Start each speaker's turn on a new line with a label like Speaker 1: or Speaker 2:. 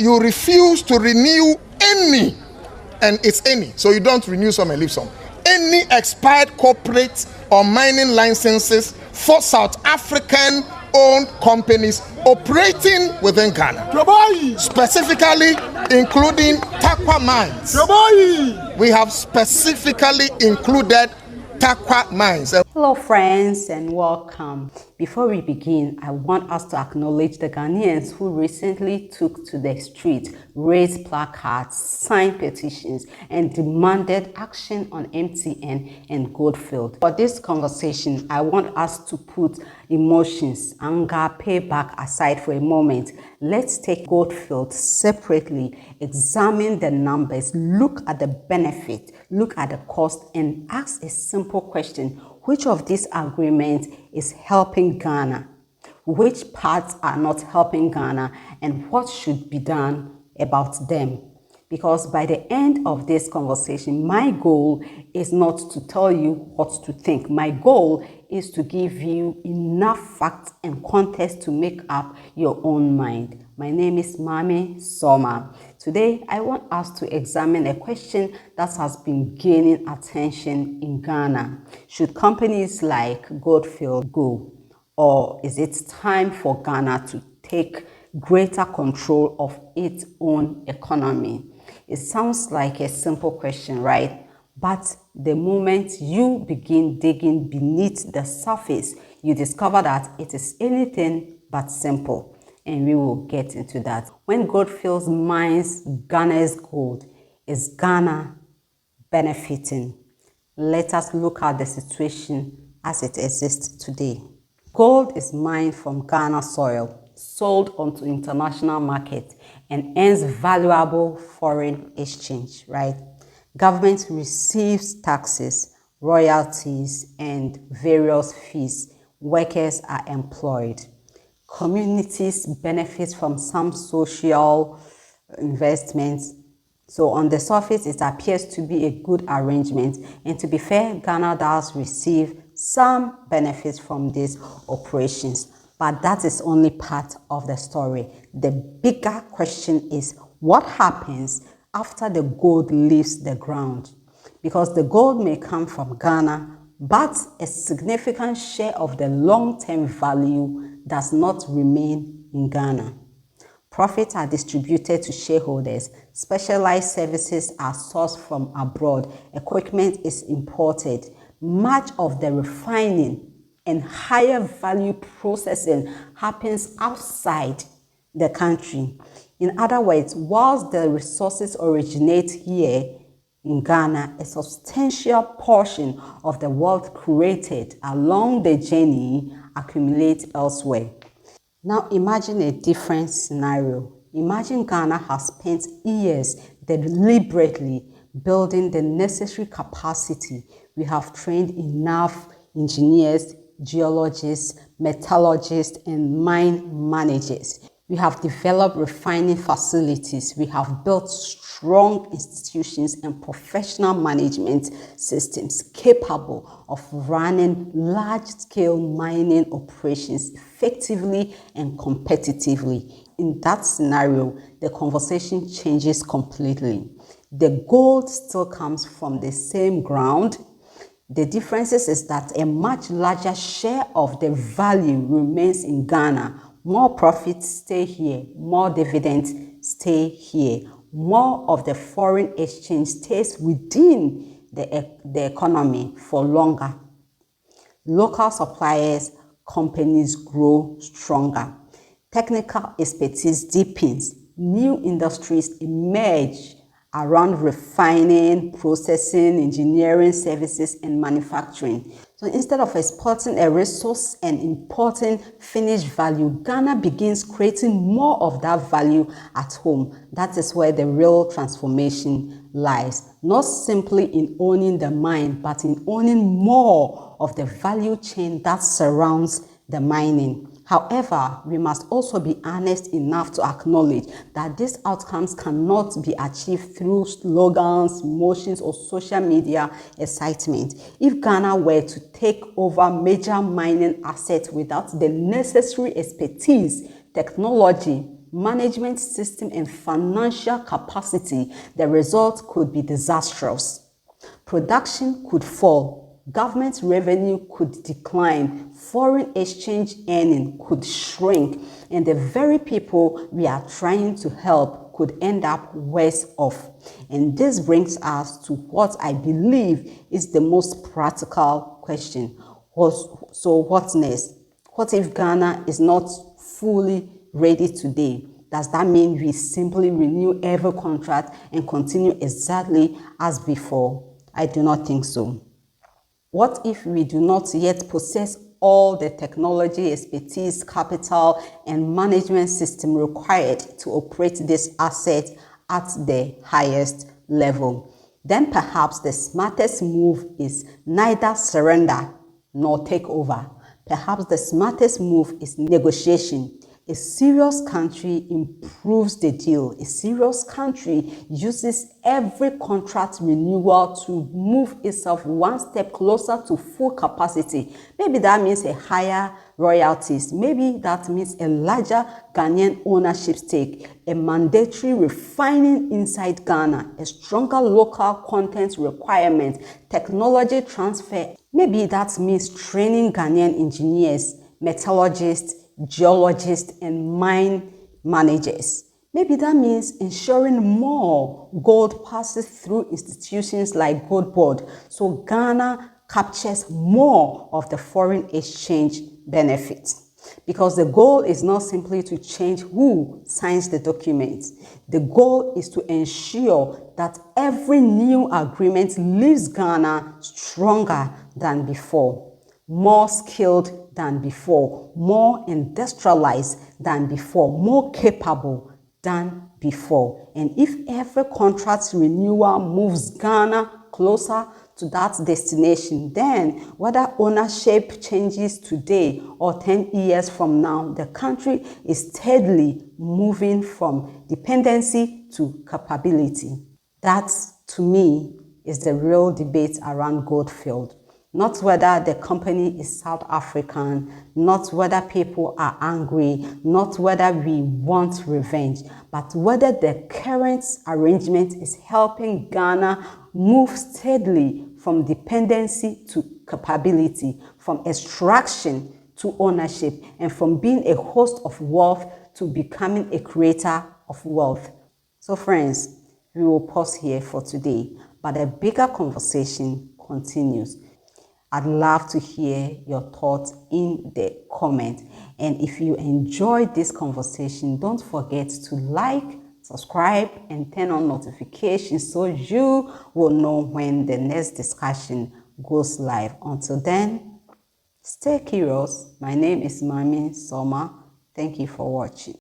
Speaker 1: You refuse to renew any, and it's any, so you don't renew some and leave some, any expired corporate or mining licenses for South African owned companies operating within Ghana, specifically including Takwa mines. We have specifically included Takwa mines.
Speaker 2: Hello friends and welcome. Before we begin, I want us to acknowledge the Ghanaians who recently took to the street, raised placards, signed petitions, and demanded action on MTN and Goldfield. For this conversation, I want us to put emotions, anger, payback aside for a moment. Let's take Goldfield separately, examine the numbers, look at the benefit, look at the cost, and ask a simple question. Which of these agreements is helping Ghana? Which parts are not helping Ghana? And what should be done about them? Because by the end of this conversation, my goal is not to tell you what to think. My goal is to give you enough facts and context to make up your own mind. My name is Mame Soma. Today, I want us to examine a question that has been gaining attention in Ghana. Should companies like Goldfield go? Or is it time for Ghana to take greater control of its own economy? It sounds like a simple question, right? But the moment you begin digging beneath the surface, you discover that it is anything but simple. And we will get into that. When Goldfield mines Ghana's gold, is Ghana benefiting? Let us look at the situation as it exists today. Gold is mined from Ghana soil, sold onto international market, and earns valuable foreign exchange, right? Government receives taxes, royalties, and various fees. Workers are employed. Communities benefit from some social investments. So on the surface, it appears to be a good arrangement. And to be fair, Ghana does receive some benefits from these operations. But that is only part of the story. The bigger question is what happens after the gold leaves the ground? Because the gold may come from Ghana, but a significant share of the long-term value does not remain in Ghana. Profits are distributed to shareholders. Specialized services are sourced from abroad. Equipment is imported. Much of the refining and higher value processing happens outside the country. In other words, whilst the resources originate here in Ghana, a substantial portion of the wealth created along the journey accumulates elsewhere. Now imagine a different scenario. Imagine Ghana has spent years deliberately building the necessary capacity. We have trained enough engineers, geologists, metallurgists, and mine managers. We have developed refining facilities. We have built strong institutions and professional management systems capable of running large-scale mining operations effectively and competitively. In that scenario, the conversation changes completely. The gold still comes from the same ground. The difference is that a much larger share of the value remains in Ghana. More profits stay here, more dividends stay here. More of the foreign exchange stays within the economy for longer. Local suppliers, companies grow stronger. Technical expertise deepens. New industries emerge around refining, processing, engineering services, and manufacturing. So instead of exporting a resource and importing finished value, Ghana begins creating more of that value at home. That is where the real transformation lies. Not simply in owning the mine, but in owning more of the value chain that surrounds the mining. However, we must also be honest enough to acknowledge that these outcomes cannot be achieved through slogans, emotions, or social media excitement. If Ghana were to take over major mining assets without the necessary expertise, technology, management system, and financial capacity, the result could be disastrous. Production could fall, government revenue could decline, foreign exchange earning could shrink, and the very people we are trying to help could end up worse off. And this brings us to what I believe is the most practical question. So what next? What if Ghana is not fully ready today? Does that mean we simply renew every contract and continue exactly as before? I do not think so. What if we do not yet possess all the technology, expertise, capital, and management system required to operate this asset at the highest level? Then perhaps the smartest move is neither surrender nor take over. Perhaps the smartest move is negotiation. A serious country improves the deal. A serious country uses every contract renewal to move itself one step closer to full capacity. Maybe that means a higher royalties. Maybe that means a larger Ghanaian ownership stake, a mandatory refining inside Ghana, a stronger local content requirement, technology transfer. Maybe that means training Ghanaian engineers, metallurgists, geologists, and mine managers. Maybe that means ensuring more gold passes through institutions like Gold Board, so Ghana captures more of the foreign exchange benefits. Because the goal is not simply to change who signs the documents. The goal is to ensure that every new agreement leaves Ghana stronger than before, more skilled than before, more industrialized than before, more capable than before. And if every contract renewal moves Ghana closer to that destination, then whether ownership changes today or 10 years from now, the country is steadily moving from dependency to capability. That, to me, is the real debate around Goldfield. Not whether the company is South African, not whether people are angry, not whether we want revenge, but whether the current arrangement is helping Ghana move steadily from dependency to capability, from extraction to ownership, and from being a host of wealth to becoming a creator of wealth. So friends, we will pause here for today, but a bigger conversation continues. I'd love to hear your thoughts in the comment. And if you enjoyed this conversation, don't forget to like, subscribe, and turn on notifications so you will know when the next discussion goes live. Until then, stay curious. My name is Mami Soma. Thank you for watching.